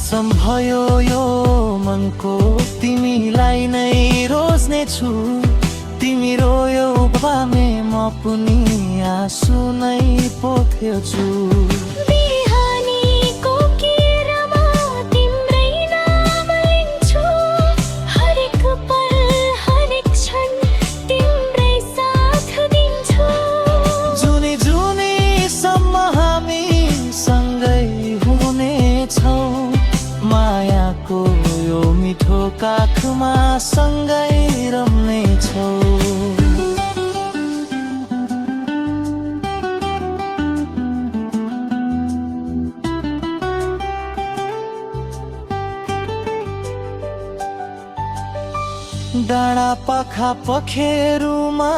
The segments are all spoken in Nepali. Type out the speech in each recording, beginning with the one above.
कसम भयो यो मनको तिमीलाई नै रोज्ने छु। तिमी रोयौ भने म पनि आँसु नै पोख्छु। बिहानीको किरमा तिम्रै नाम लिन्छु। हरेक पल हरेक क्षण तिम्रै साथ दिन्छु। जुनी जुनीसम्म हामी सँगै हुनेछौँ। मायाको यो मिठो काखमा सँगै रम्नेछौँ। डाँडा पाखा पखेरुमा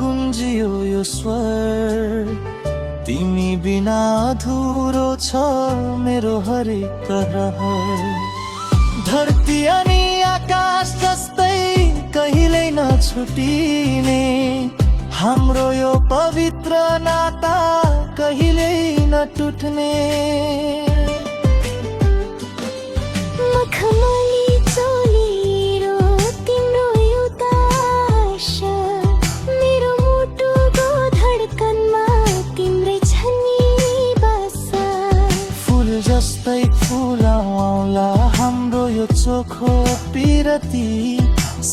गुन्जियो यो स्वर। तिमी बिना अधुरो छ मेरो हरेक रहर। धरती अनि आकाश जस्तै कहिल्यै नछुटिने हाम्रो यो पवित्र नाता कहिल्यै नटुट्ने। मखमली चोलीरो तिम्रो उदास। मेरो मुटुको धड्कनमा तिम्रै छनी बस। फुल जस्तै फुलाउला हाम्रो यो चोखो पिरती।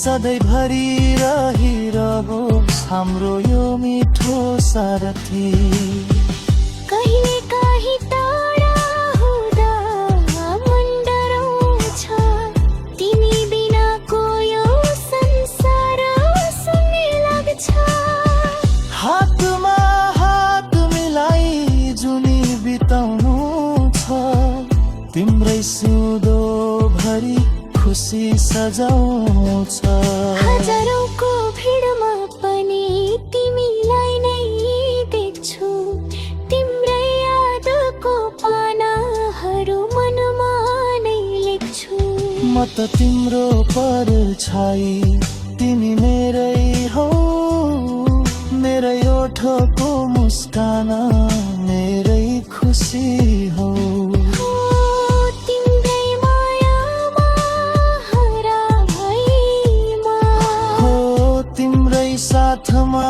सधैँभरि रहिरहोस् हाम्रो यो मिठो सारथी। कहिले काहीँ टाढा हुँदा मन डराउँछ। तिमी बिनाको यो संसार सुन्ने लाग्छ। हातमा हात मिलाई जुनी बिताउनु छ। तिम्रै सिउँदो भरि खुसी सजाउँछ। हजारौंको भिडमा पनि तिमीलाई नै देख्छु। तिम्रै यादको पानाहरू मनमा नै लेख्छु। म त तिम्रो परछाई तिमी मेरै हौ। मेरै ओठको मुस्कान मेरै खुसी हौ। तिम्रै मायामा हरा भैमा। हो तिम्रै साथमा